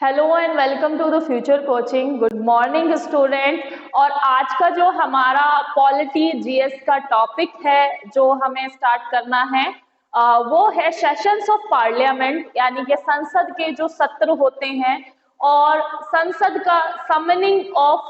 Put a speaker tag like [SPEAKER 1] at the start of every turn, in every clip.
[SPEAKER 1] Hello and welcome to the future coaching. Good morning student. और आज का जो हमारा पॉलिटी जीएस का टॉपिक है जो हमें स्टार्ट करना है वो है सेशंस ऑफ पार्लियामेंट, यानी कि संसद के जो सत्र होते हैं और संसद का summoning of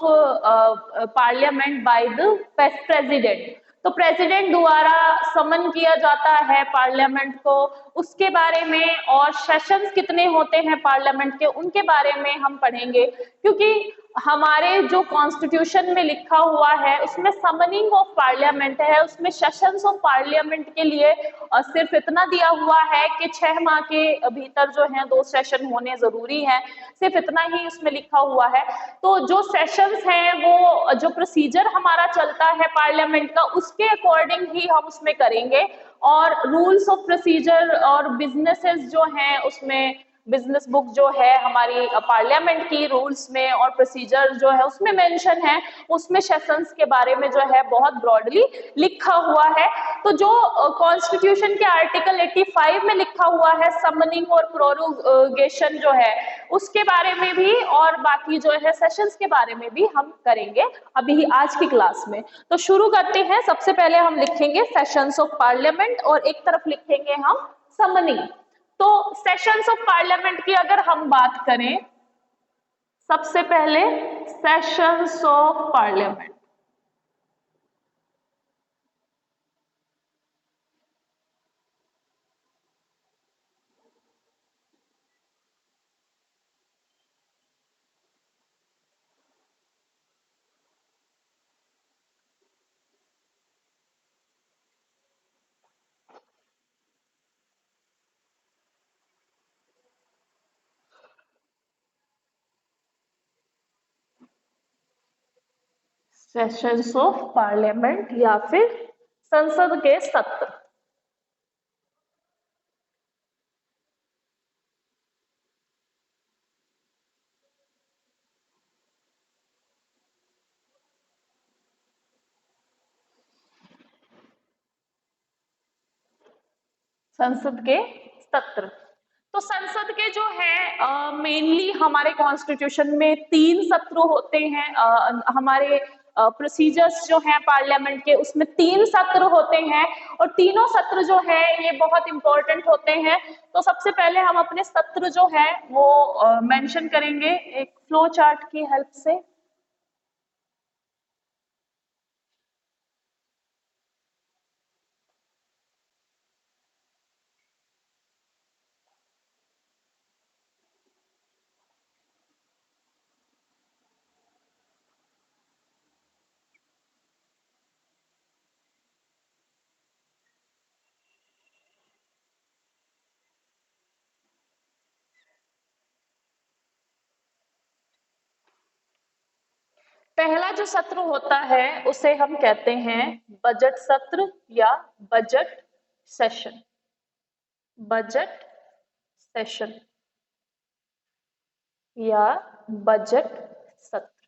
[SPEAKER 1] parliament bye the president. तो प्रेसिडेंट द्वारा समन किया जाता है पार्लियामेंट को, उसके बारे में और सेशंस कितने होते हैं पार्लियामेंट के उनके बारे में हम पढ़ेंगे। क्योंकि हमारे जो कॉन्स्टिट्यूशन में लिखा हुआ है उसमें समनिंग ऑफ पार्लियामेंट है, उसमें सेशंस ऑफ पार्लियामेंट के लिए सिर्फ इतना दिया हुआ है कि 6 माह के भीतर जो है 2 सेशन होने जरूरी है, सिर्फ इतना ही उसमें लिखा हुआ है। तो जो सेशंस हैं वो जो प्रोसीजर हमारा चलता है पार्लियामेंट का उसके अकॉर्डिंग ही हम उसमें करेंगे। और रूल्स ऑफ प्रोसीजर और बिजनेसेस जो हैं उसमें बिजनेस बुक जो है हमारी पार्लियामेंट की रूल्स में और प्रोसीजर जो है उसमें मेंशन है, उसमें सेशंस के बारे में जो है बहुत ब्रॉडली लिखा हुआ है। तो जो कॉन्स्टिट्यूशन के आर्टिकल 85 में लिखा हुआ है समनिंग और प्रोरोगेशन जो है उसके बारे में भी और बाकी जो है सेशंस के बारे में भी हम करेंगे अभी आज की क्लास में। तो शुरू करते हैं। सबसे पहले हम लिखेंगे सेशंस ऑफ पार्लियामेंट और एक तरफ लिखेंगे हम समनिंग। तो सेशंस ऑफ पार्लियामेंट की अगर हम बात करें, सबसे पहले sessions of parliament. Sessions of parliament या फिर संसद के सत्र। संसद के सत्र। तो संसद के जो है मेनली हमारे कॉन्स्टिट्यूशन में 3 सत्र होते हैं। हमारे प्रोसीजर्स जो हैं पार्लियामेंट के उसमें 3 सत्र होते हैं और तीनों सत्र जो है ये बहुत इंपॉर्टेंट होते हैं। तो सबसे पहले हम अपने सत्र जो है वो मेंशन करेंगे एक फ्लो चार्ट की हेल्प से। पहला जो सत्र होता है उसे हम कहते हैं बजट सत्र या बजट सेशन। बजट सेशन या बजट सत्र।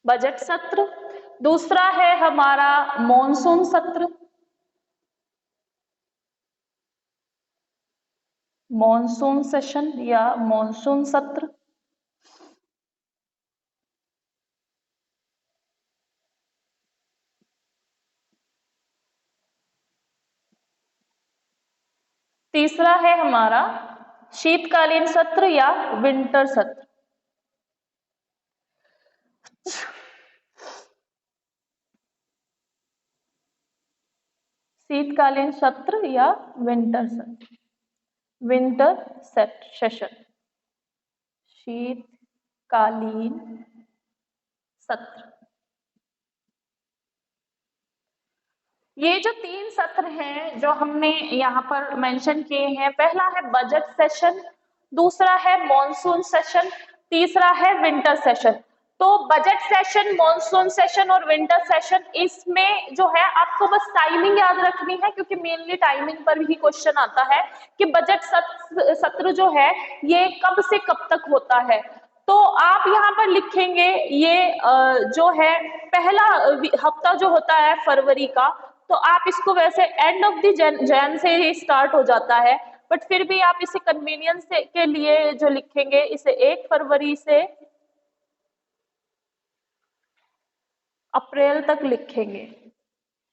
[SPEAKER 1] बजट सत्र। दूसरा है हमारा मॉनसून सत्र। मॉनसून सेशन या मॉनसून सत्र। तीसरा है हमारा शीतकालीन सत्र या विंटर सत्र। शीतकालीन सत्र या विंटर सत्र। Winter session. शीतकालीन सत्र। ये जो 3 सत्र हैं जो हमने यहाँ पर मेंशन किए हैं, पहला है बजट सेशन, दूसरा है मॉनसून सेशन, तीसरा है विंटर सेशन। तो बजट सेशन, मॉनसून सेशन और विंटर सेशन, इसमें जो है आपको बस टाइमिंग याद रखनी है क्योंकि मेनली टाइमिंग पर भी क्वेश्चन आता है कि बजट सत्र जो है ये कब से कब तक होता है। तो आप यहाँ पर लिखेंगे ये जो है पहला हफ्ता जो होता है फरवरी का, तो आप इसको वैसे एंड ऑफ द जैन से ही स्टार्ट हो जाता है, बट फिर भी आप इसे कन्वीनियंस के लिए जो लिखेंगे इसे 1 फरवरी से अप्रैल तक लिखेंगे,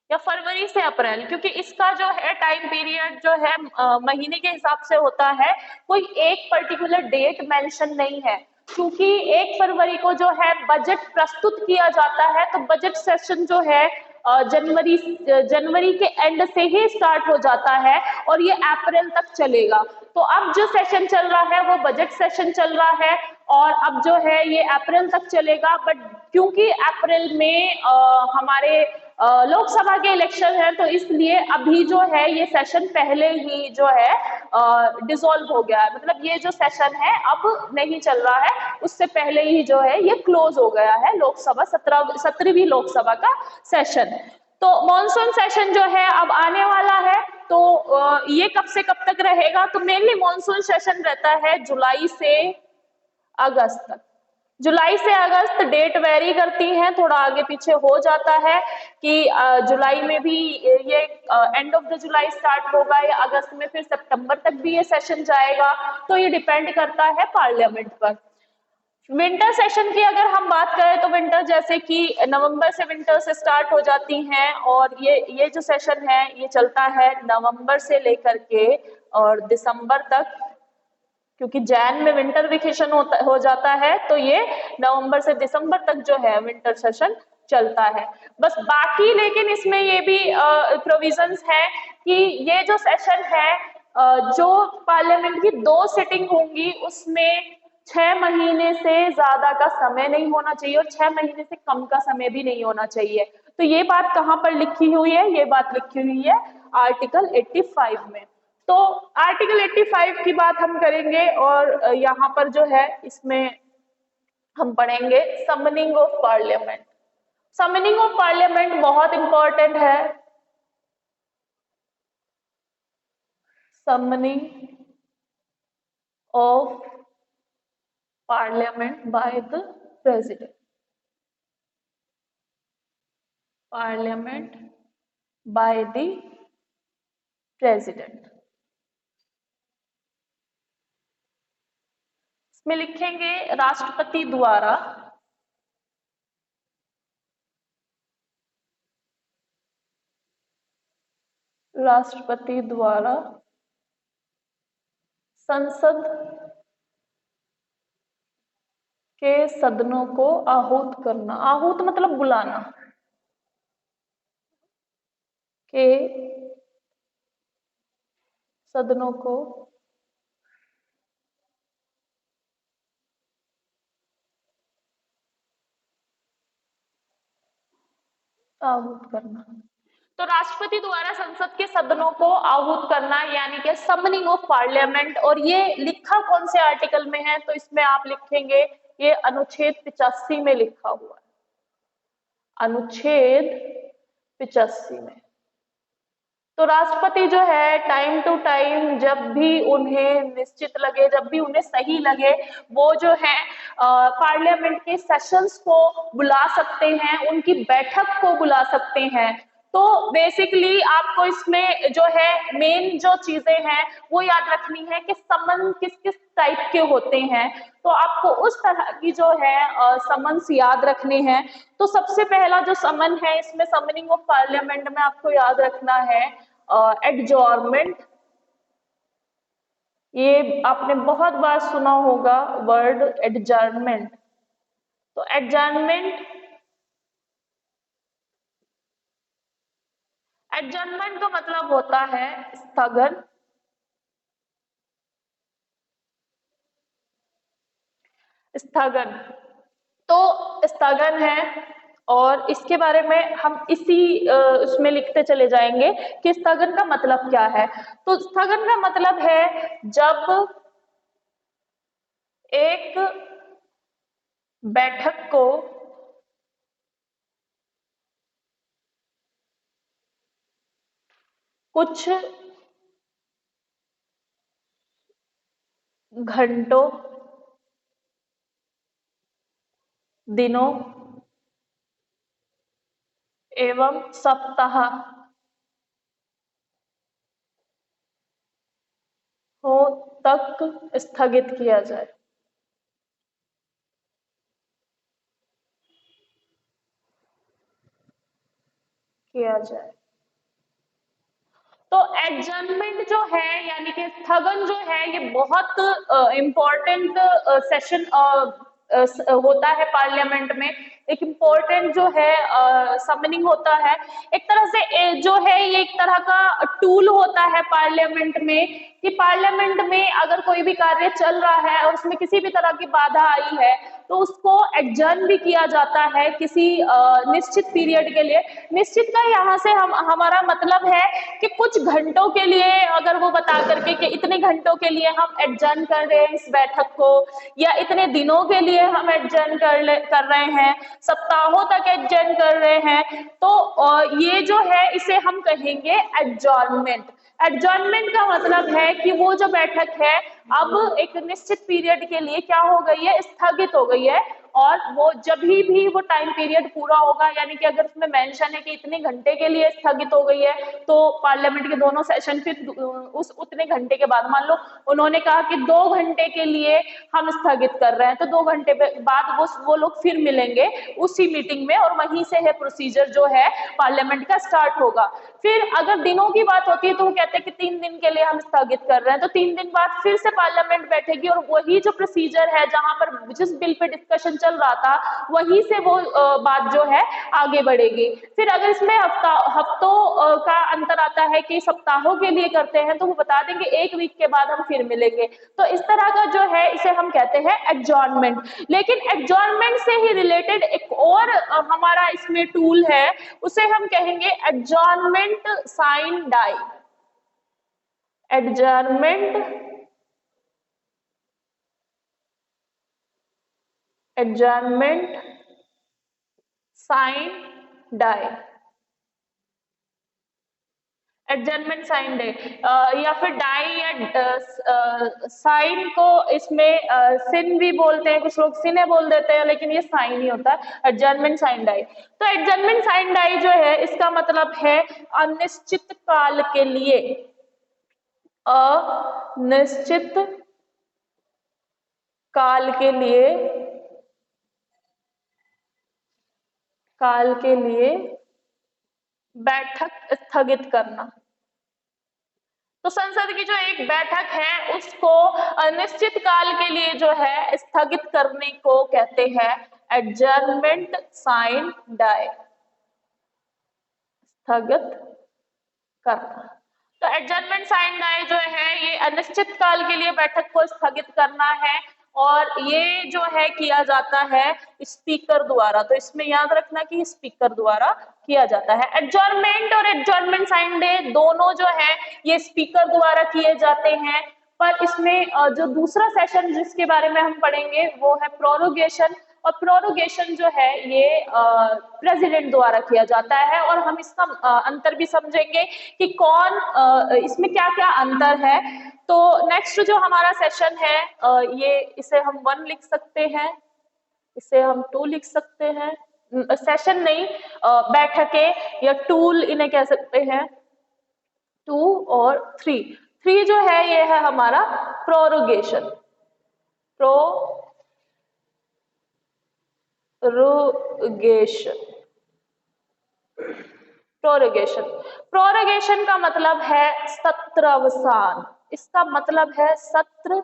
[SPEAKER 1] या फरवरी से अप्रैल, क्योंकि इसका जो है टाइम पीरियड जो है महीने के हिसाब से होता है, कोई एक पर्टिकुलर डेट मेंशन नहीं है। क्योंकि 1 फरवरी को जो है बजट प्रस्तुत किया जाता है, तो बजट सेशन जो है जनवरी के एंड से ही स्टार्ट हो जाता है और ये अप्रैल तक चलेगा। तो अब जो सेशन चल रहा है वो बजट सेशन चल रहा है और अब जो है ये अप्रैल तक चलेगा। बट क्योंकि अप्रैल में हमारे लोकसभा के इलेक्शन है, तो इसलिए अभी जो है ये सेशन पहले ही जो है डिसॉल्व हो गया है, मतलब ये जो सेशन है अब नहीं चल रहा है, उससे पहले ही जो है ये क्लोज हो गया है लोकसभा 17वीं लोकसभा का सेशन। तो मॉनसून सेशन जो है अब आने वाला है, तो ये कब से कब तक रहेगा? तो मेनली मॉनसून सेशन रहता है जुलाई से अगस्त तक। जुलाई से अगस्त डेट वेरी करती हैं, थोड़ा आगे पीछे हो जाता है कि जुलाई में भी ये end of the July start होगा या अगस्त में फिर सितंबर तक भी ये सेशन जाएगा, तो ये डिपेंड करता है पार्लियामेंट पर। विंटर सेशन की अगर हम बात करें तो विंटर जैसे कि नवंबर से विंटर से स्टार्ट हो जाती हैं और ये जो सेशन है ये चलता है नवंबर से लेकर के और दिसंबर तक, क्योंकि जैन में विंटर वेकेशन हो जाता है, तो ये नवंबर से दिसंबर तक जो है विंटर सेशन चलता है। बस बाकी लेकिन इसमें ये भी प्रोविजंस है कि ये जो सेशन है जो पार्लियामेंट की 2 सिटिंग होंगी उसमें 6 महीने से ज्यादा का समय नहीं होना चाहिए और 6 महीने से कम का समय भी नहीं होना चाहिए। तो ये बात कहाँ पर लिखी हुई है? ये बात लिखी हुई है आर्टिकल 85 में। तो आर्टिकल 85 की बात हम करेंगे और यहाँ पर जो है इसमें हम पढ़ेंगे summoning of parliament. Summoning of parliament बहुत इंपॉर्टेंट है। Summoning of parliament bye the president. Parliament bye the president में लिखेंगे राष्ट्रपति द्वारा संसद के सदनों को आहूत करना। आहूत मतलब बुलाना, के सदनों को आहूत करना। तो राष्ट्रपति द्वारा संसद के सदनों को आहूत करना यानी कि समनिंग ऑफ पार्लियामेंट। और ये लिखा कौन से आर्टिकल में है? तो इसमें आप लिखेंगे ये अनुच्छेद 85 में लिखा हुआ है, अनुच्छेद 85 में। तो राष्ट्रपति जो है टाइम टू टाइम जब भी उन्हें निश्चित लगे, जब भी उन्हें सही लगे, वो जो है पार्लियामेंट के सेशंस को बुला सकते हैं, उनकी बैठक को बुला सकते हैं। तो बेसिकली आपको इसमें जो है मेन जो चीजें हैं वो याद रखनी है कि समन किस किस टाइप के होते हैं, तो आपको उस तरह की जो है समन्स याद रखने हैं। तो सबसे पहला जो समन है इसमें समनिंग ऑफ पार्लियामेंट में आपको याद रखना है एडजॉर्नमेंट। ये आपने बहुत बार सुना होगा वर्ड एडजॉर्नमेंट। तो एडजॉर्नमेंट का मतलब होता है स्थगन। स्थगन तो स्थगन है और इसके बारे में हम इसी उसमें लिखते चले जाएंगे कि स्थगन का मतलब क्या है। तो स्थगन का मतलब है जब एक बैठक को कुछ घंटों, दिनों एवं सप्ताह तक स्थगित किया जाए। तो एडजर्नमेंट जो है यानी कि स्थगन जो है ये बहुत इम्पोर्टेंट सेशन होता है पार्लियामेंट में। एक इम्पोर्टेंट जो है समनिंग होता है, एक तरह से जो है ये एक तरह का टूल होता है पार्लियामेंट में, कि पार्लियामेंट में अगर कोई भी कार्य चल रहा है और उसमें किसी भी तरह की बाधा आई है तो उसको एडजर्न भी किया जाता है किसी निश्चित पीरियड के लिए। निश्चित का यहाँ से हमारा मतलब है कि कुछ घंटों के लिए, अगर वो बता करके कि इतने घंटों के लिए हम एडजर्न कर रहे हैं इस बैठक को, या इतने दिनों के लिए हम एडजर्न कर रहे हैं, सप्ताहों तक एडजर्न कर रहे हैं, तो ये जो है इसे हम कहेंगे एडजॉर्नमेंट। एडजॉर्नमेंट का मतलब है कि वो जो बैठक है अब एक निश्चित पीरियड के लिए क्या हो गई है, स्थगित हो गई है, और वो जब भी वो टाइम पीरियड पूरा होगा, यानी कि अगर उसमें मेंशन है कि इतने घंटे के लिए स्थगित हो गई है, तो पार्लियामेंट के दोनों सेशन फिर उस उतने घंटे के बाद, मान लो उन्होंने कहा कि 2 घंटे के लिए हम स्थगित कर रहे हैं, तो 2 घंटे बाद वो लोग फिर मिलेंगे उसी मीटिंग में, और वहीं से है प्रोसीजर जो है पार्लियामेंट का स्टार्ट होगा। फिर अगर दिनों की बात होती है तो वो कहते हैं कि 3 दिन के लिए हम स्थगित कर रहे हैं, तो 3 दिन बाद फिर से पार्लियामेंट बैठेगी और वही जो प्रोसीजर है जहां पर जिस बिल पे डिस्कशन चल रहा था वहीं से वो बात जो है आगे बढ़ेगी। फिर अगर इसमें हफ्तों का अंतर आता है कि सप्ताहों के लिए करते हैं, तो वो बता देंगे 1 वीक के बाद हम फिर मिलेंगे। तो इस तरह का जो है इसे हम कहते हैं एडजॉर्नमेंट। लेकिन एडजॉर्नमेंट से ही रिलेटेड एक और हमारा इसमें टूल है, उसे हम कहेंगे adjournment sine die. Adjournment sine die, adjournment sine day, या फिर डाई या साइन को इसमें सिन भी बोलते हैं, कुछ लोग सिने बोल देते हैं, लेकिन ये साइन ही होता है, एडजर्नमेंट साइन डाई। तो एडजर्नमेंट साइन डाई जो है इसका मतलब है अनिश्चित काल के लिए, अनिश्चित काल के लिए बैठक स्थगित करना। तो संसद की जो एक बैठक है उसको अनिश्चित काल के लिए जो है स्थगित करने को कहते हैं एडजर्नमेंट साइन डाई, स्थगित करना। तो एडजर्नमेंट साइन डाई जो है ये अनिश्चित काल के लिए बैठक को स्थगित करना है, और ये जो है किया जाता है स्पीकर द्वारा। तो इसमें याद रखना कि स्पीकर द्वारा किया जाता है। एडजॉर्नमेंट और एडजॉर्नमेंट साइन डे दोनों जो है ये स्पीकर द्वारा किए जाते हैं, पर इसमें जो दूसरा सेशन जिसके बारे में हम पढ़ेंगे वो है प्रोरोगेशन, और प्रोरोगेशन जो है ये प्रेसिडेंट द्वारा किया जाता है, और हम इसका अंतर भी समझेंगे कि कौन इसमें क्या क्या अंतर है। तो नेक्स्ट जो हमारा सेशन है ये इसे हम 1 लिख सकते हैं, इसे हम 2 लिख सकते हैं, सेशन नहीं बैठकें या टूल इन्हें कह सकते हैं, 2 और 3। 3 जो है ये है हमारा प्रोरोगेशन, प्रोरोगेशन का मतलब है सत्र अवसान, इसका मतलब है सत्र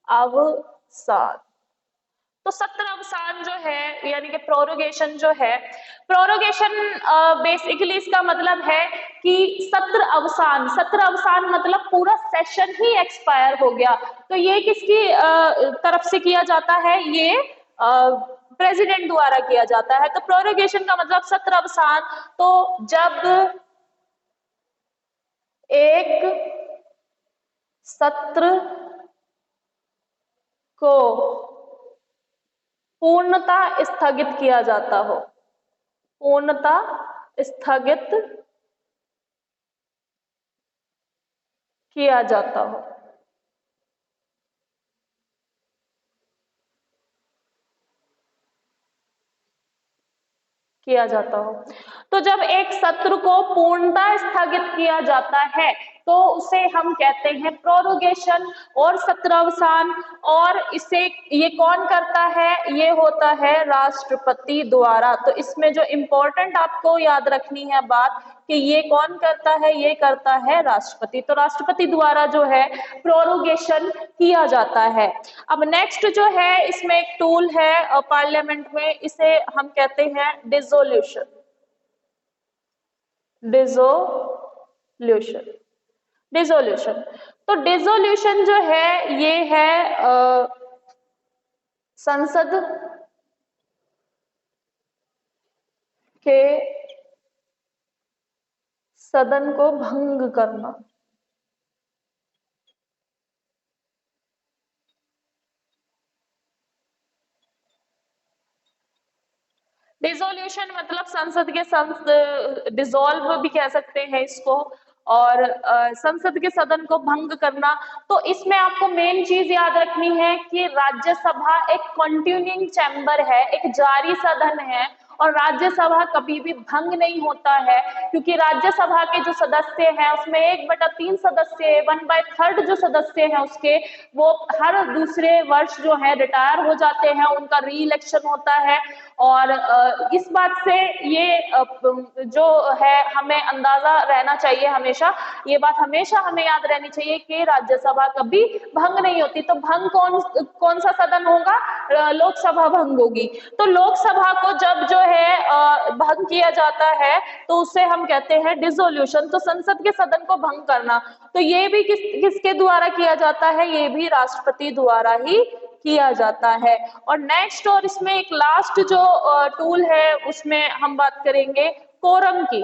[SPEAKER 1] अवसान। तो सत्र अवसान जो है यानी कि प्रोरोगेशन जो है, प्रोरोगेशन बेसिकली इसका मतलब है कि सत्र अवसान मतलब पूरा सेशन ही एक्सपायर हो गया। तो ये किसकी तरफ से किया जाता है, ये प्रेसिडेंट द्वारा किया जाता है। तो प्रोरोगेशन का मतलब सत्र अवसान। तो जब एक सत्र को पूर्णता स्थगित किया जाता हो, पूर्णता स्थगित किया जाता हो, तो जब एक सत्र को पूर्णता स्थगित किया जाता है तो उसे हम कहते हैं प्रोरोगेशन और सत्रावसान। और इसे ये कौन करता है, ये होता है राष्ट्रपति द्वारा। तो इसमें जो इम्पोर्टेंट आपको याद रखनी है बात कि ये कौन करता है, ये करता है राष्ट्रपति। तो राष्ट्रपति द्वारा जो है प्रोरोगेशन किया जाता है। अब नेक्स्ट जो है इसमें एक टूल है पार्लियामेंट में, इसे हम कहते हैं डिसोल्यूशन। डिसोल्यूशन तो डिसोल्यूशन जो है ये है संसद के सदन को भंग करना। डिसोल्यूशन मतलब संसद के डिसॉल्व भी कह सकते हैं इसको, और संसद के सदन को भंग करना। तो इसमें आपको मेन चीज याद रखनी है कि राज्यसभा एक कंटिन्यूइंग चैम्बर है, एक जारी सदन है, और राज्यसभा कभी भी भंग नहीं होता है, क्योंकि राज्यसभा के जो सदस्य हैं उसमें 1/3 सदस्य, 1/3 जो सदस्य हैं उसके वो हर दूसरे वर्ष जो है रिटायर हो जाते हैं, उनका री इलेक्शन होता है। और इस बात से ये जो है हमें अंदाजा रहना चाहिए हमेशा, ये बात हमेशा हमें याद रहनी चाहिए कि राज्यसभा कभी भंग नहीं होती। तो भंग कौन सा सदन होगा, लोकसभा भंग होगी। तो लोकसभा को जब जो है भंग किया जाता है तो उसे हम कहते हैं डिसोल्यूशन। तो संसद के सदन को भंग करना, तो ये भी किसके द्वारा किया जाता है, ये भी राष्ट्रपति द्वारा ही किया जाता है। और नेक्स्ट और इसमें एक लास्ट जो टूल है उसमें हम बात करेंगे कोरम की।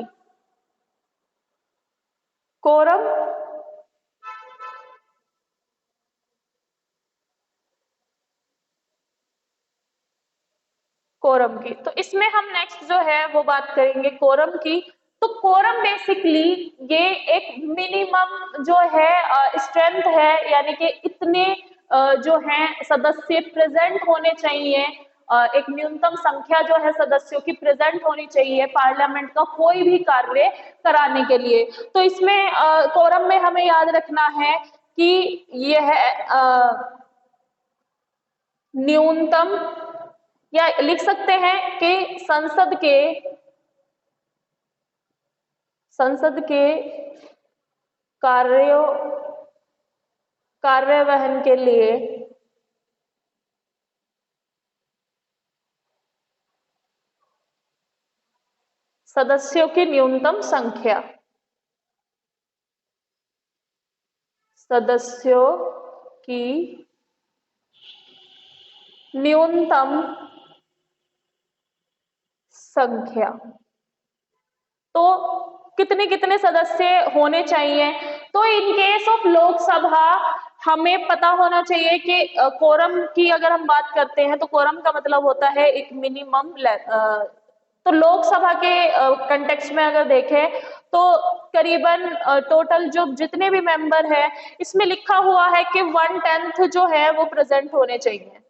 [SPEAKER 1] कोरम की, तो इसमें हम नेक्स्ट जो है वो बात करेंगे कोरम की। तो कोरम बेसिकली ये एक मिनिमम जो है स्ट्रेंथ है, यानी कि इतने जो हैं सदस्य प्रेजेंट होने चाहिए, एक न्यूनतम संख्या जो है सदस्यों की प्रेजेंट होनी चाहिए पार्लियामेंट का कोई भी कार्य कराने के लिए। तो इसमें कोरम में हमें याद रखना है कि यह न्यूनतम, या लिख सकते हैं कि संसद के कार्यवहन के लिए सदस्यों की न्यूनतम संख्या, सदस्यों की न्यूनतम संख्या। तो कितने कितने सदस्य होने चाहिए, तो इन केस ऑफ लोकसभा हमें पता होना चाहिए कि कोरम की अगर हम बात करते हैं तो कोरम का मतलब होता है एक मिनिमम। तो लोकसभा के कंटेक्स्ट में अगर देखें तो करीबन टोटल जो जितने भी मेंबर हैं इसमें लिखा हुआ है कि 1/10 जो है वो प्रेजेंट होने चाहिए,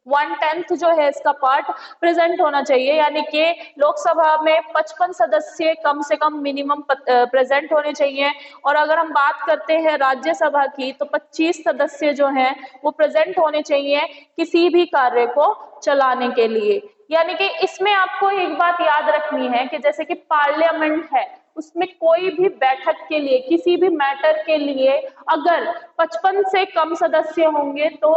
[SPEAKER 1] 1/10 जो है इसका पार्ट प्रेजेंट होना चाहिए, यानी कि लोकसभा में 55 सदस्य कम से कम मिनिमम प्रेजेंट होने चाहिए। और अगर हम बात करते हैं राज्यसभा की तो 25 सदस्य जो हैं वो प्रेजेंट होने चाहिए किसी भी कार्य को चलाने के लिए। यानी कि इसमें आपको एक बात याद रखनी है कि जैसे कि पार्लियामेंट है उसमें कोई भी बैठक के लिए, किसी भी मैटर के लिए अगर 55 से कम सदस्य होंगे तो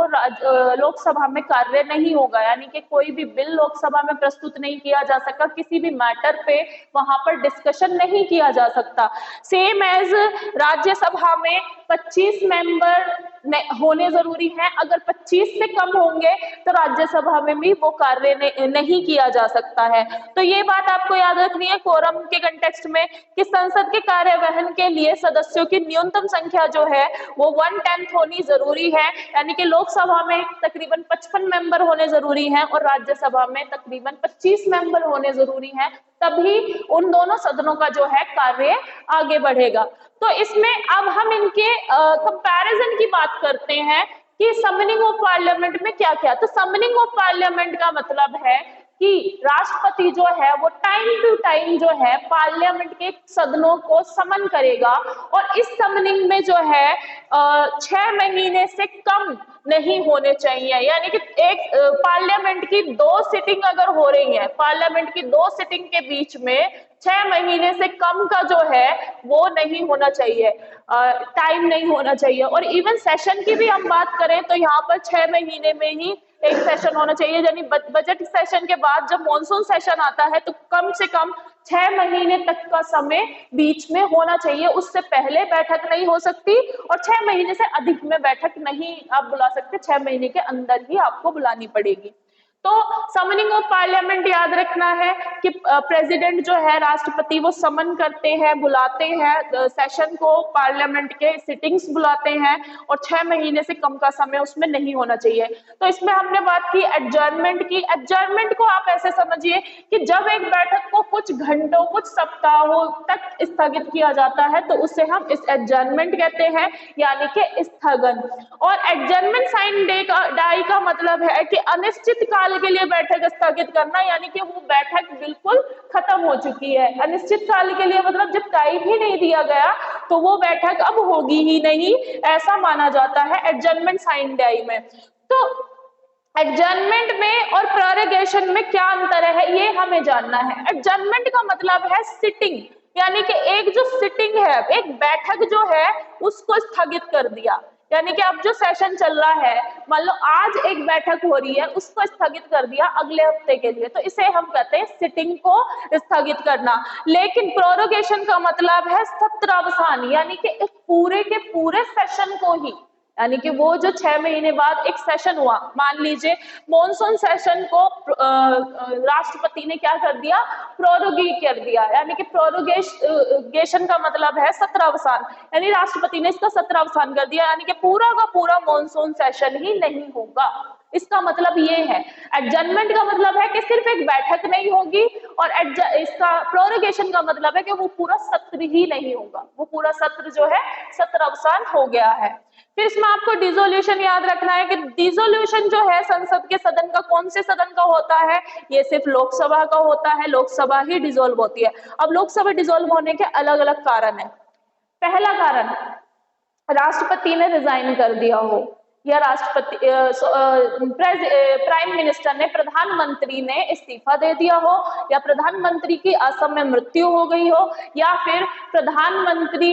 [SPEAKER 1] लोकसभा में कार्य नहीं होगा, यानी कि कोई भी बिल लोकसभा में प्रस्तुत नहीं किया जा सकता, किसी भी मैटर पे वहां पर डिस्कशन नहीं किया जा सकता। सेम एज राज्यसभा में 25 मेंबर होने जरूरी है, अगर 25 से कम होंगे तो राज्यसभा में भी वो कार्य नहीं किया जा सकता है। तो ये बात आपको याद रखनी है कोरम के कंटेक्स्ट में कि संसद के कार्यवहन के लिए सदस्यों की न्यूनतम संख्या जो है वो 1/10 होनी जरूरी है, यानी कि लोकसभा में तकरीबन 55 मेंबर होने जरूरी हैं और राज्यसभा में तकरीबन 25 मेंबर होने जरूरी हैं, तभी उन दोनों सदनों का जो है कार्य आगे बढ़ेगा। तो इसमें अब हम इनके कंपैरिजन की बात करते हैं कि समनिंग ऑफ पार्लियामेंट में क्या क्या। तो समनिंग ऑफ पार्लियामेंट का मतलब है कि राष्ट्रपति जो है वो टाइम टू टाइम जो है पार्लियामेंट के सदनों को समन करेगा, और इस समनिंग में जो है 6 महीने से कम नहीं होने चाहिए। यानी कि एक पार्लियामेंट की 2 सिटिंग अगर हो रही है, पार्लियामेंट की 2 सिटिंग के बीच में 6 महीने से कम का जो है वो नहीं होना चाहिए, टाइम नहीं होना चाहिए। और इवन सेशन की भी हम बात करें तो यहाँ पर 6 महीने में ही एक सेशन होना चाहिए। यानी बजट सेशन के बाद जब मॉनसून सेशन आता है तो कम से कम 6 महीने तक का समय बीच में होना चाहिए, उससे पहले बैठक नहीं हो सकती और 6 महीने से अधिक में बैठक नहीं आप बुला सकते, 6 महीने के अंदर ही आपको बुलानी पड़ेगी। तो समनिंग ऑफ पार्लियामेंट याद रखना है कि प्रेसिडेंट जो है राष्ट्रपति वो समन करते हैं, बुलाते हैं सेशन को, पार्लियामेंट के सिटिंग्स बुलाते हैं और 6 महीने से कम का समय उसमें नहीं होना चाहिए। तो इसमें हमने बात की एडजर्नमेंट की। एडजर्नमेंट को आप ऐसे समझिए कि जब एक बैठक को कुछ घंटों, कुछ सप्ताहों तक स्थगित किया जाता है तो उसे हम इस एडजर्नमेंट कहते हैं, यानी कि स्थगन। और एडजर्नमेंट साइन डाई का मतलब है कि अनिश्चित काल के लिए बैठक स्थगित करना, यानी कि वो बैठक बिल्कुल खत्म हो चुकी है। अनिश्चित काल के लिए मतलब जब टाइम ही नहीं दिया गया तो वो बैठक अब होगी ही नहीं, ऐसा माना जाता है एडजर्नमेंट साइन डाई में। तो एडजर्नमेंट में और प्रोरोगेशन में क्या अंतर है ये हमें जानना है। एडजर्नमेंट का मतलब है सिटिंग, यानी कि एक जो सिटिंग है, एक बैठक जो है उसको स्थगित कर दिया। यानी कि अब जो सेशन चल रहा है, मान लो आज एक बैठक हो रही है, उसको स्थगित कर दिया अगले हफ्ते के लिए, तो इसे हम कहते हैं सिटिंग को स्थगित करना। लेकिन प्रोरोगेशन का मतलब है सत्रावसान, यानी कि एक पूरे के पूरे सेशन को ही, यानी कि वो जो 6 महीने बाद एक सेशन हुआ, मान लीजिए मॉनसून सेशन को राष्ट्रपति ने क्या कर दिया, प्रोरोगेट कर दिया। यानी कि प्रोरोगेशन का मतलब है सत्रावसान, यानी राष्ट्रपति ने इसका सत्रावसान कर दिया, यानी कि पूरा का पूरा मॉनसून सेशन ही नहीं होगा। इसका मतलब ये है। एडजर्नमेंट का मतलब है कि सिर्फ एक बैठक नहीं होगी, और इसका प्रोरोगेशन का मतलब है कि वो पूरा सत्र ही नहीं होगा, वो पूरा सत्र जो है सत्रावसान हो गया है। फिर इसमें आपको डिसोल्यूशन याद रखना है कि डिसोल्यूशन जो है संसद के सदन का, कौन से सदन का होता है, ये सिर्फ लोकसभा का होता है, लोकसभा ही डिसोल्व होती है। अब लोकसभा डिसोल्व होने के अलग अलग कारण है। पहला कारण, राष्ट्रपति ने रिजाइन कर दिया हो, या राष्ट्रपति प्राइम मिनिस्टर ने, प्रधानमंत्री ने इस्तीफा दे दिया हो, या प्रधानमंत्री की असमय मृत्यु हो गई हो, या फिर प्रधानमंत्री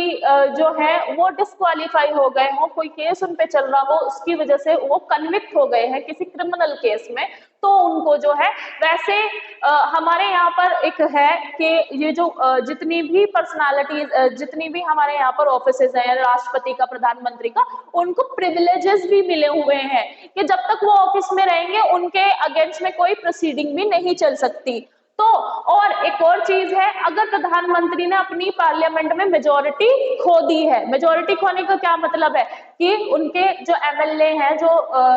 [SPEAKER 1] जो है वो डिस्क्वालीफाई हो गए हो, कोई केस उन पे चल रहा हो, उसकी वजह से वो कन्विक्ट हो गए हैं किसी क्रिमिनल केस में, तो उनको जो है, वैसे हमारे यहाँ पर एक है कि ये जो जितनी भी पर्सनालिटीज, जितनी भी हमारे यहाँ पर ऑफिसेज हैं राष्ट्रपति का, प्रधानमंत्री का, उनको प्रिविलेजेस भी मिले हुए हैं कि जब तक वो ऑफिस में रहेंगे उनके अगेंस्ट में कोई प्रोसीडिंग भी नहीं चल सकती। तो और एक और चीज है, अगर प्रधानमंत्री ने अपनी पार्लियामेंट में मेजोरिटी खो दी है, मेजोरिटी खोने का क्या मतलब है कि उनके जो एमएलए हैं, जो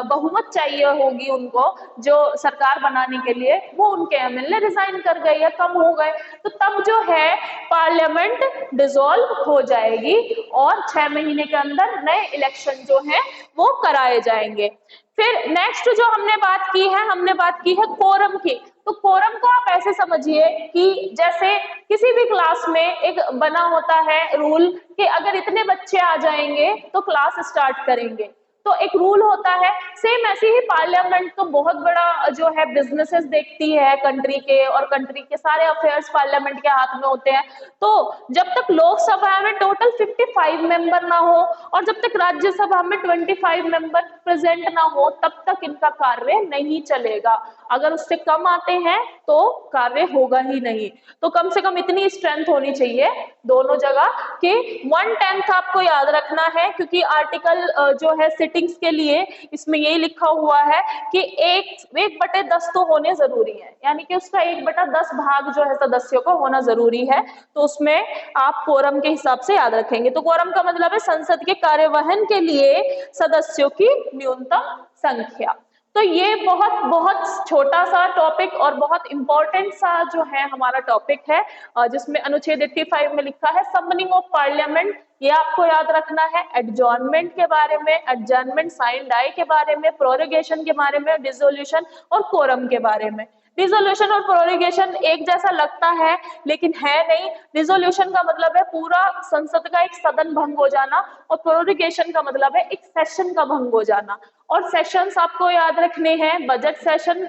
[SPEAKER 1] बहुमत चाहिए होगी उनको जो सरकार बनाने के लिए, वो उनके एमएलए रिजाइन कर गए या कम हो गए, तो तब जो है पार्लियामेंट डिसॉल्व हो जाएगी और 6 महीने के अंदर नए इलेक्शन जो है वो कराए जाएंगे। फिर नेक्स्ट जो हमने बात की है, हमने बात की है कोरम की। तो कोरम को आप ऐसे समझिए कि जैसे किसी भी क्लास में एक बना होता है रूल कि अगर इतने बच्चे आ जाएंगे तो क्लास स्टार्ट करेंगे, तो एक रूल होता है। सेम ऐसे ही पार्लियामेंट तो बहुत बड़ा जो है बिजनेसेस देखती है कंट्री के, और कंट्री के सारे अफेयर्स पार्लियामेंट के हाथ में होते हैं। तो जब तक लोकसभा में टोटल 55 मेंबर ना हो और जब तक राज्यसभा में 25 मेंबर प्रेजेंट ना हो, तब तक इनका कार्य नहीं चलेगा। अगर उससे कम आते हैं तो कार्य होगा ही नहीं। तो कम से कम इतनी स्ट्रेंथ होनी चाहिए दोनों जगह कि 1/10 आपको याद रखना है, क्योंकि आर्टिकल जो है सिटिंग्स के लिए इसमें यही लिखा हुआ है कि 1/10 तो होने जरूरी है, यानी कि उसका 1/10 भाग जो है सदस्यों को होना जरूरी है। तो उसमें आप कोरम के हिसाब से याद रखेंगे। तो कोरम का मतलब है संसद के कार्यवहन के लिए सदस्यों की न्यूनतम संख्या। तो ये बहुत छोटा सा टॉपिक और बहुत इंपॉर्टेंट सा जो है हमारा टॉपिक है, जिसमें अनुच्छेद 85 में लिखा है समनिंग ऑफ पार्लियामेंट, ये आपको याद रखना है। एडजॉर्नमेंट के बारे में, एडजॉर्नमेंट साइन डाई के बारे में, प्रोरोगेशन के बारे में, डिसोल्यूशन और कोरम के बारे में। डिसोल्यूशन और प्रोरोगेशन एक जैसा लगता है लेकिन है नहीं। डिसोल्यूशन का मतलब है पूरा संसद का एक सदन भंग हो जाना और प्रोरोगेशन का मतलब है एक सेशन का भंग हो जाना। और सेशंस आपको याद रखने हैं, बजट सेशन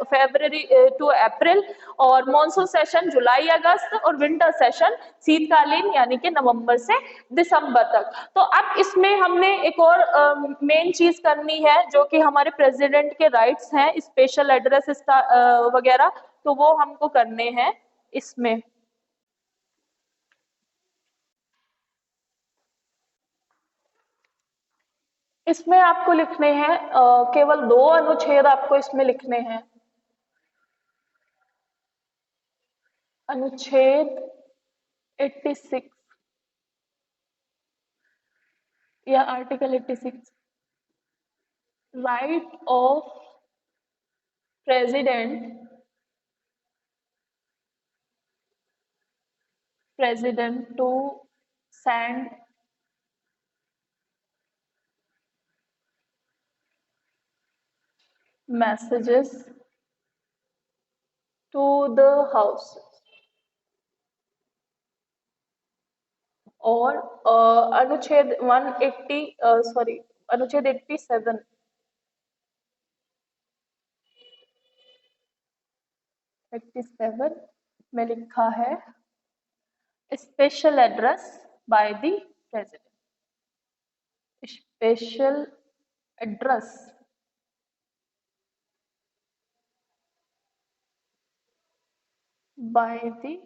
[SPEAKER 1] फरवरी टू अप्रैल, और मॉनसून सेशन जुलाई अगस्त, और विंटर सेशन शीतकालीन यानी कि नवंबर से दिसंबर तक। तो अब इसमें हमने एक और मेन चीज करनी है जो कि हमारे प्रेसिडेंट के राइट्स हैं, स्पेशल एड्रेस वगैरह, तो वो हमको करने हैं इसमें। इसमें आपको लिखने हैं केवल 2 अनुच्छेद आपको इसमें लिखने हैं। अनुच्छेद 86 या article 86, right of president to send messages to the house, और अनुच्छेद 180 सॉरी अनुच्छेद 87 में लिखा है special address by the president. Special address by the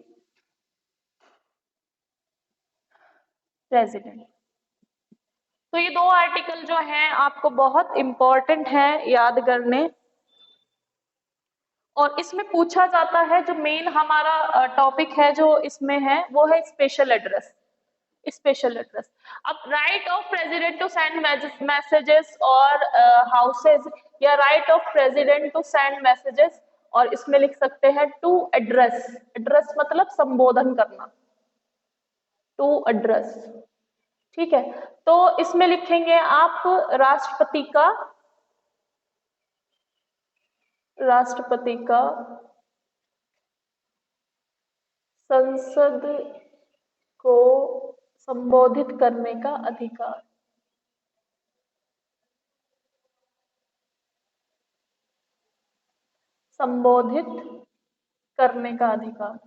[SPEAKER 1] president. तो ये 2 आर्टिकल जो हैं आपको बहुत इंपॉर्टेंट है याद करने। और इसमें पूछा जाता है, जो मेन हमारा टॉपिक है जो इसमें है वो है स्पेशल एड्रेस। स्पेशल एड्रेस, अब right of president to send messages or houses, या right of president to send messages, और इसमें लिख सकते हैं टू एड्रेस। एड्रेस मतलब संबोधन करना, टू एड्रेस, ठीक है। तो इसमें लिखेंगे आप राष्ट्रपति का संसद को संबोधित करने का अधिकार। संबोधित करने का अधिकार,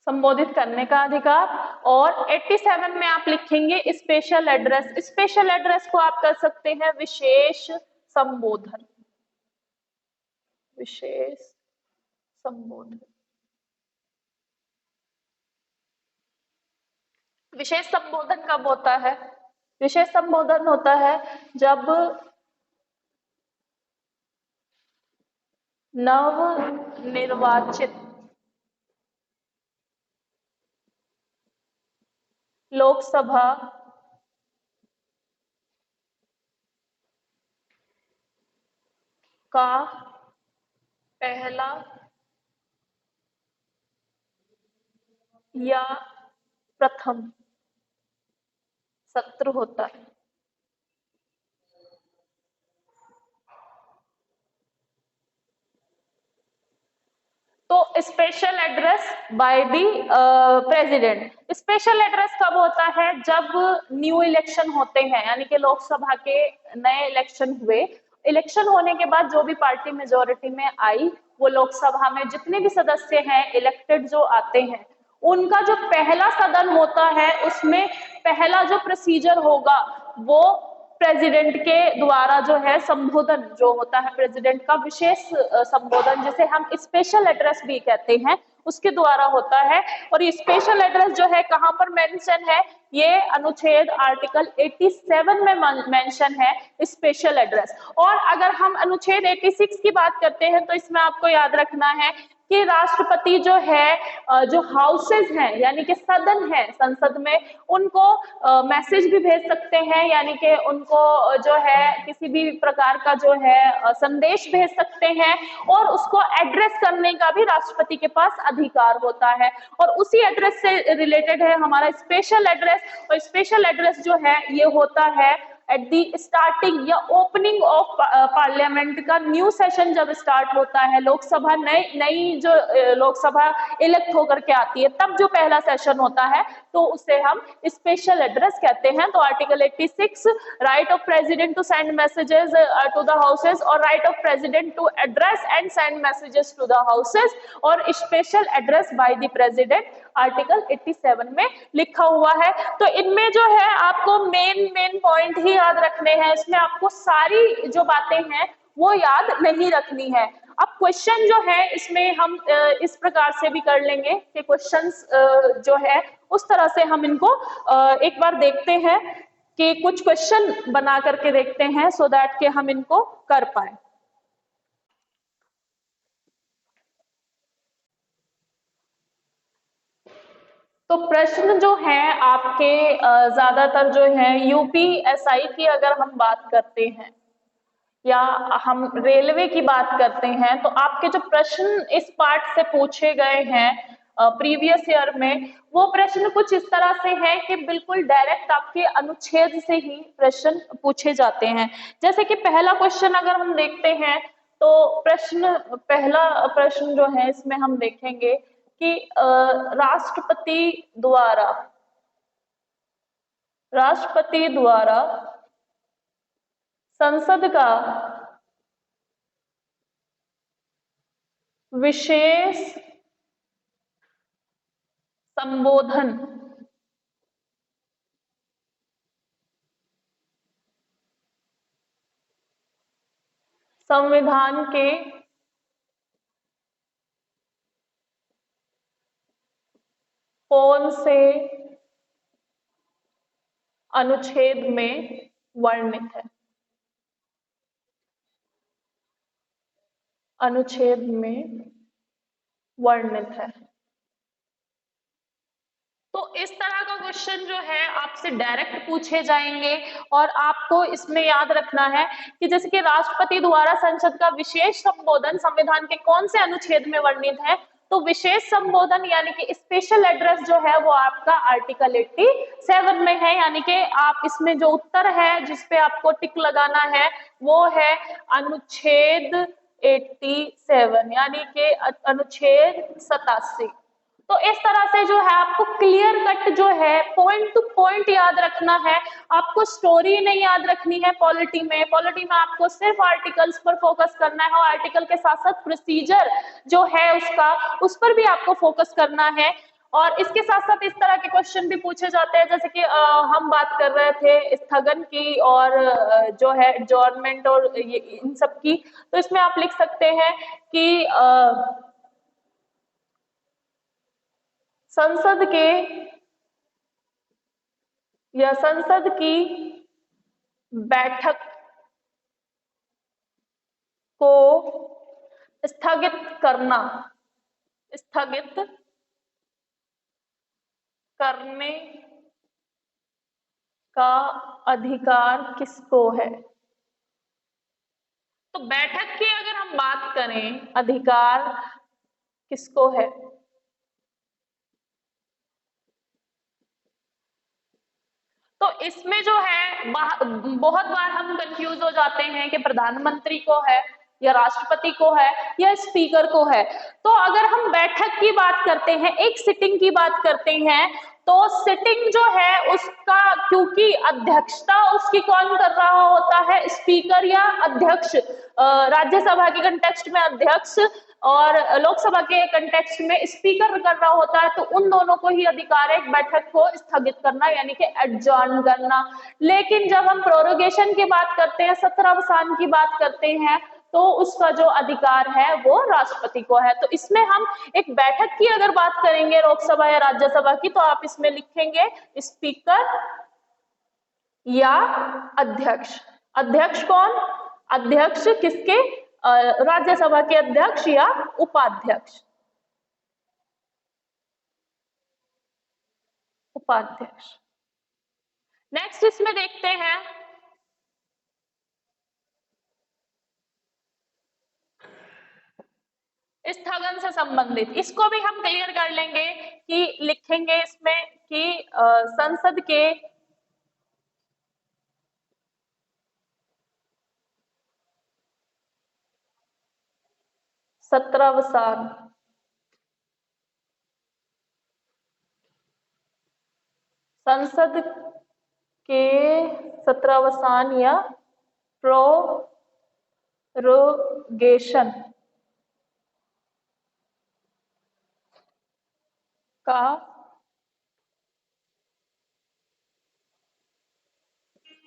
[SPEAKER 1] संबोधित करने का अधिकार। और 87 में आप लिखेंगे स्पेशल एड्रेस। स्पेशल एड्रेस को आप कर सकते हैं विशेष संबोधन। विशेष संबोधन, विशेष संबोधन कब होता है? विशेष संबोधन होता है जब नव निर्वाचित लोकसभा का पहला या प्रथम सत्र होता है। तो special address by the president. Special address कब होता है? जब न्यू इलेक्शन होते हैं, यानी कि लोकसभा के नए इलेक्शन हुए। इलेक्शन होने के बाद जो भी पार्टी मेजोरिटी में आई, वो लोकसभा में जितने भी सदस्य हैं इलेक्टेड जो आते हैं, उनका जो पहला सदन होता है उसमें पहला जो प्रोसीजर होगा वो प्रेसिडेंट के द्वारा जो है संबोधन जो होता है, प्रेसिडेंट का विशेष संबोधन जिसे हम स्पेशल एड्रेस भी कहते हैं, उसके द्वारा होता है। और ये स्पेशल एड्रेस जो है कहां पर मेंशन है? ये अनुच्छेद आर्टिकल 87 में मेंशन है स्पेशल एड्रेस। और अगर हम अनुच्छेद 86 की बात करते हैं तो इसमें आपको याद रखना है कि राष्ट्रपति जो है जो हाउसेज हैं यानी कि सदन है संसद में, उनको मैसेज भी भेज सकते हैं, यानी कि उनको जो है किसी भी प्रकार का जो है संदेश भेज सकते हैं, और उसको एड्रेस करने का भी राष्ट्रपति के पास अधिकार होता है। और उसी एड्रेस से रिलेटेड है हमारा स्पेशल एड्रेस। और स्पेशल एड्रेस जो है ये होता है एट दी स्टार्टिंग या ओपनिंग ऑफ पार्लियामेंट का न्यू सेशन जब स्टार्ट होता है, लोकसभा नई जो लोकसभा इलेक्ट होकर के आती है, तब जो पहला सेशन होता है तो उसे हम स्पेशल एड्रेस कहते हैं। तो article 86 right of president to send messages to the houses और right of president to address and send messages to the houses और special address by the president article 87 में लिखा हुआ है। तो इनमें जो है आपको मेन पॉइंट ही याद रखने हैं, इसमें आपको सारी जो बातें हैं वो याद नहीं रखनी है। अब क्वेश्चन जो है इसमें हम इस प्रकार से भी कर लेंगे कि क्वेश्चंस जो है उस तरह से हम इनको एक बार देखते हैं कि कुछ क्वेश्चन बना करके देखते हैं सो दैट कि हम इनको कर पाए। तो प्रश्न जो है आपके ज्यादातर जो है यूपीएसआई की अगर हम बात करते हैं या हम रेलवे की बात करते हैं तो आपके जो प्रश्न इस पार्ट से पूछे गए हैं प्रीवियस ईयर में, वो प्रश्न कुछ इस तरह से है कि बिल्कुल डायरेक्ट आपके अनुच्छेद से ही प्रश्न पूछे जाते हैं। जैसे कि पहला क्वेश्चन अगर हम देखते हैं तो पहला प्रश्न जो है इसमें हम देखेंगे कि राष्ट्रपति द्वारा संसद का विशेष संबोधन संविधान के कौन से अनुच्छेद में वर्णित है? अनुच्छेद में वर्णित है। तो इस तरह का क्वेश्चन जो है आपसे डायरेक्ट पूछे जाएंगे और आपको इसमें याद रखना है कि जैसे कि राष्ट्रपति द्वारा संसद का विशेष संबोधन संविधान के कौन से अनुच्छेद में वर्णित है, तो विशेष संबोधन यानी कि स्पेशल एड्रेस जो है वो आपका आर्टिकल 87 में है। यानी कि आप इसमें जो उत्तर है जिस पे आपको टिक लगाना है वो है अनुच्छेद 87 यानी कि अनुच्छेद 87। तो इस तरह से जो है आपको क्लियर कट जो है पॉइंट टू पॉइंट याद रखना है। आपको स्टोरी नहीं याद रखनी है पॉलिटी में आपको सिर्फ आर्टिकल्स पर फोकस करना है और आर्टिकल के साथ साथ प्रोसीजर जो है उसका, उस पर भी आपको फोकस करना है। और इसके साथ साथ इस तरह के क्वेश्चन भी पूछे जाते हैं जैसे कि हम बात कर रहे थे स्थगन की और जो है एडजॉर्नमेंट और इन सब की, तो इसमें आप लिख सकते हैं कि संसद की बैठक को स्थगित करने का अधिकार किसको है? तो बैठक की अगर हम बात करें अधिकार किसको है? तो इसमें जो है बहुत बार हम कंफ्यूज हो जाते हैं कि प्रधानमंत्री को है या राष्ट्रपति को है या स्पीकर को है। तो अगर हम बैठक की बात करते हैं, एक सिटिंग की बात करते हैं, तो सिटिंग जो है उसका क्योंकि अध्यक्षता उसकी कौन कर रहा होता है, स्पीकर या अध्यक्ष, राज्यसभा के कंटेक्स्ट में अध्यक्ष और लोकसभा के कंटेक्स्ट में स्पीकर कर रहा होता है, तो उन दोनों को ही अधिकार है एक बैठक को स्थगित करना यानी कि एडजॉर्न करना। लेकिन जब हम प्रोरोगेशन की बात करते हैं, सत्रावसान की बात करते हैं, तो उसका जो अधिकार है वो राष्ट्रपति को है। तो इसमें हम एक बैठक की अगर बात करेंगे लोकसभा या राज्यसभा की, तो आप इसमें लिखेंगे स्पीकर या अध्यक्ष। अध्यक्ष कौन? अध्यक्ष किसके? राज्यसभा के अध्यक्ष या उपाध्यक्ष। नेक्स्ट इसमें देखते हैं स्थगन से संबंधित, इसको भी हम क्लियर कर लेंगे कि लिखेंगे इसमें कि संसद के सत्रावसान, संसद के सत्रावसान या प्रोरोगेशन का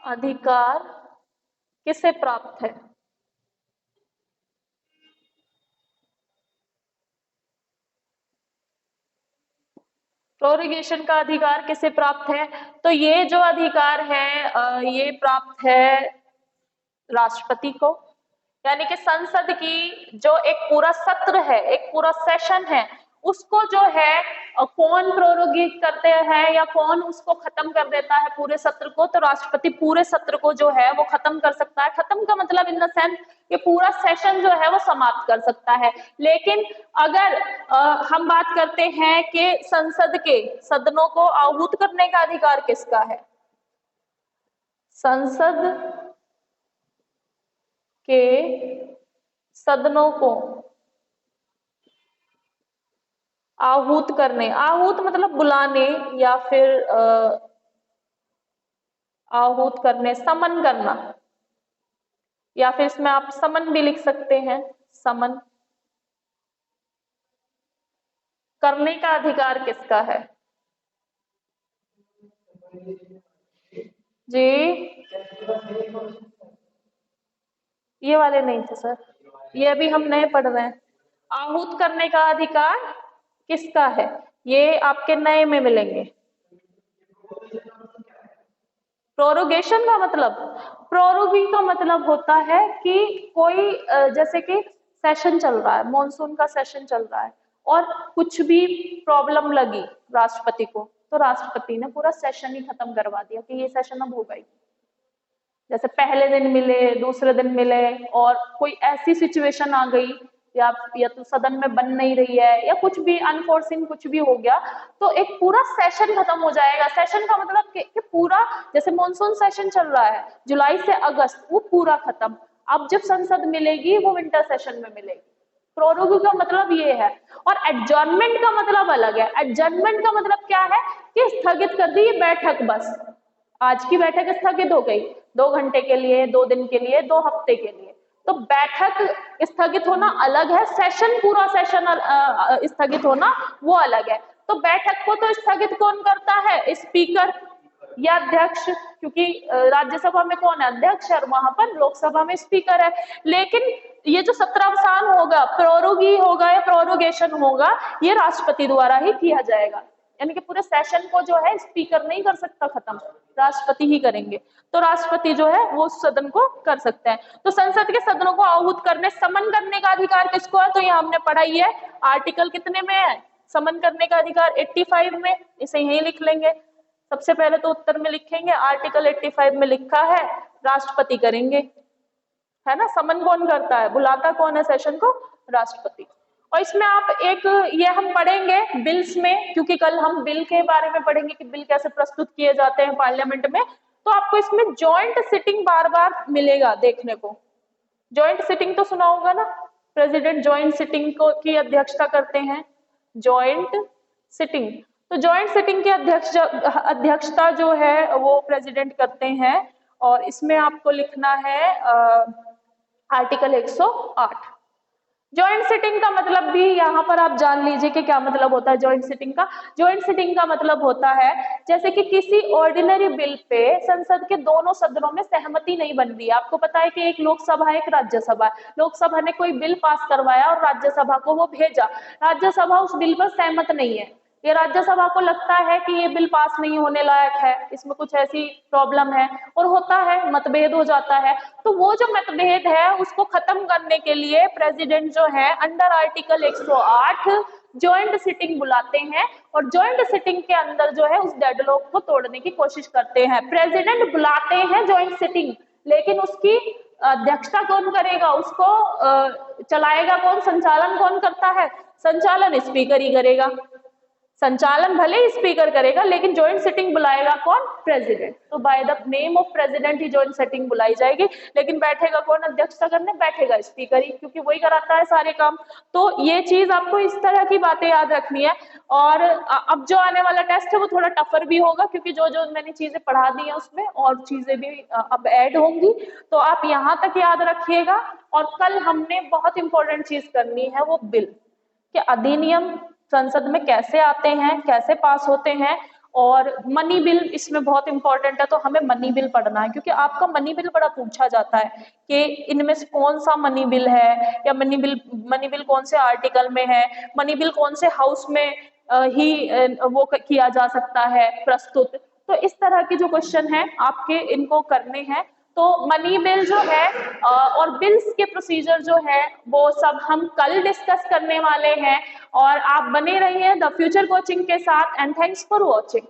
[SPEAKER 1] अधिकार किसे प्राप्त है? प्रोरोगेशन का अधिकार किसे प्राप्त है? तो ये जो अधिकार है ये प्राप्त है राष्ट्रपति को। यानी कि संसद की जो एक पूरा सत्र है, एक पूरा सेशन है, उसको जो है कौन प्रोरोगेट करते हैं या कौन उसको खत्म कर देता है पूरे सत्र को? तो राष्ट्रपति पूरे सत्र को जो है वो खत्म कर सकता है। खत्म का मतलब इन द सेंस ये पूरा सेशन जो है वो समाप्त कर सकता है। लेकिन अगर हम बात करते हैं कि संसद के सदनों को आहूत करने का अधिकार किसका है? संसद के सदनों को आहूत करने, आहूत मतलब बुलाने या फिर आहूत करने, समन करना, या फिर इसमें आप समन भी लिख सकते हैं। समन करने का अधिकार किसका है? जी, ये वाले नहीं थे सर, ये अभी हम नए पढ़ रहे हैं। आहूत करने का अधिकार किसका है? ये आपके नए में मिलेंगे। प्रोरोगेशन का मतलब, प्रोरोगी का मतलब होता है कि कोई जैसे कि सेशन चल रहा है, मॉनसून का सेशन चल रहा है और कुछ भी प्रॉब्लम लगी राष्ट्रपति को, तो राष्ट्रपति ने पूरा सेशन ही खत्म करवा दिया कि ये सेशन अब होगा ही। जैसे पहले दिन मिले, दूसरे दिन मिले और कोई ऐसी सिचुएशन आ गई या तो सदन में बन नहीं रही है या कुछ भी अनफोर्सिन कुछ भी हो गया, तो एक पूरा सेशन खत्म हो जाएगा। सेशन का मतलब कि पूरा, जैसे मॉनसून सेशन चल रहा है जुलाई से अगस्त, वो पूरा खत्म। अब जब संसद मिलेगी वो विंटर सेशन में मिलेगी। प्रोरोगी का मतलब ये है। और एडजर्नमेंट का मतलब अलग है। एडजर्नमेंट का मतलब क्या है कि स्थगित कर दी ये बैठक, बस आज की बैठक स्थगित हो गई 2 घंटे के लिए, 2 दिन के लिए, 2 हफ्ते के लिए। तो बैठक स्थगित होना अलग है, सेशन पूरा सेशन स्थगित होना वो अलग है। तो बैठक को तो स्थगित कौन करता है? स्पीकर या अध्यक्ष, क्योंकि राज्यसभा में कौन है? अध्यक्ष है, और वहां पर लोकसभा में स्पीकर है। लेकिन ये जो सत्रावसान होगा, प्रोरोगी होगा या प्रोरोगेशन होगा, ये राष्ट्रपति द्वारा ही किया जाएगा। यानी कि पूरे सेशन को जो है स्पीकर नहीं कर सकता खत्म, राष्ट्रपति ही करेंगे। तो राष्ट्रपति जो है वो सदन को कर सकते हैं। तो संसद के सदनों को आहूत करने, समन करने का अधिकार किसको है? तो ये हमने पढ़ाई है। आर्टिकल कितने में है समन करने का अधिकार? 85 में। इसे यही लिख लेंगे। सबसे पहले तो उत्तर में लिखेंगे, आर्टिकल 85 में लिखा है राष्ट्रपति करेंगे, है ना। समन कौन करता है, बुलाता कौन है सेशन को? राष्ट्रपति। और इसमें आप एक ये हम पढ़ेंगे बिल्स में, क्योंकि कल हम बिल के बारे में पढ़ेंगे कि बिल कैसे प्रस्तुत किए जाते हैं पार्लियामेंट में। तो आपको इसमें जॉइंट सिटिंग बार बार मिलेगा देखने को। जॉइंट सिटिंग तो सुना होगा ना, प्रेसिडेंट जॉइंट सिटिंग को की अध्यक्षता करते हैं, जॉइंट सिटिंग। तो जॉइंट सिटिंग की अध्यक्षता जो है वो प्रेसिडेंट करते हैं। और इसमें आपको लिखना है आर्टिकल 108। जॉइंट सिटिंग का मतलब भी यहाँ पर आप जान लीजिए कि क्या मतलब होता है जॉइंट सिटिंग का। जॉइंट सिटिंग का मतलब होता है जैसे कि किसी ऑर्डिनरी बिल पे संसद के दोनों सदनों में सहमति नहीं बन रही है। आपको पता है कि एक लोकसभा है, एक राज्यसभा है। लोकसभा ने कोई बिल पास करवाया और राज्यसभा को वो भेजा। राज्यसभा उस बिल पर सहमत नहीं है। ये राज्यसभा को लगता है कि ये बिल पास नहीं होने लायक है, इसमें कुछ ऐसी प्रॉब्लम है, और होता है, मतभेद हो जाता है। तो वो जो मतभेद है उसको खत्म करने के लिए प्रेसिडेंट जो है अंडर आर्टिकल 108 जॉइंट सिटिंग बुलाते हैं, और जॉइंट सिटिंग के अंदर जो है उस डेडलॉक को तोड़ने की कोशिश करते हैं। प्रेसिडेंट बुलाते हैं जॉइंट सिटिंग, लेकिन उसकी अध्यक्षता कौन करेगा, उसको चलाएगा कौन, संचालन कौन करता है? संचालन स्पीकर ही करेगा। संचालन भले ही स्पीकर करेगा लेकिन जॉइंट सिटिंग बुलाएगा कौन? प्रेसिडेंट। तो by the name of president he joint sitting बुलाई जाएगी, लेकिन बैठेगा कौन अध्यक्षता करने? बैठेगा स्पीकर ही, क्योंकि वही कराता है सारे काम। तो ये चीज आपको इस तरह की बातें याद रखनी है। और अब जो आने वाला टेस्ट है वो थोड़ा टफर भी होगा, क्योंकि जो जो मैंने चीजें पढ़ा दी हैं उसमें और चीजें भी अब ऐड होंगी, तो आप यहाँ तक याद रखिएगा। और कल हमने बहुत इंपॉर्टेंट चीज करनी है, वो बिल के अधिनियम संसद में कैसे आते हैं, कैसे पास होते हैं, और मनी बिल इसमें बहुत इंपॉर्टेंट है। तो हमें मनी बिल पढ़ना है, क्योंकि आपका मनी बिल बड़ा पूछा जाता है कि इनमें से कौन सा मनी बिल है, या मनी बिल कौन से आर्टिकल में है, मनी बिल कौन से हाउस में ही वो किया जा सकता है प्रस्तुत। तो इस तरह के जो क्वेश्चन है आपके इनको करने हैं। तो मनी बिल जो है और बिल्स के प्रोसीजर जो है वो सब हम कल डिस्कस करने वाले हैं। और आप बने रहिए द फ्यूचर कोचिंग के साथ। And thanks for watching.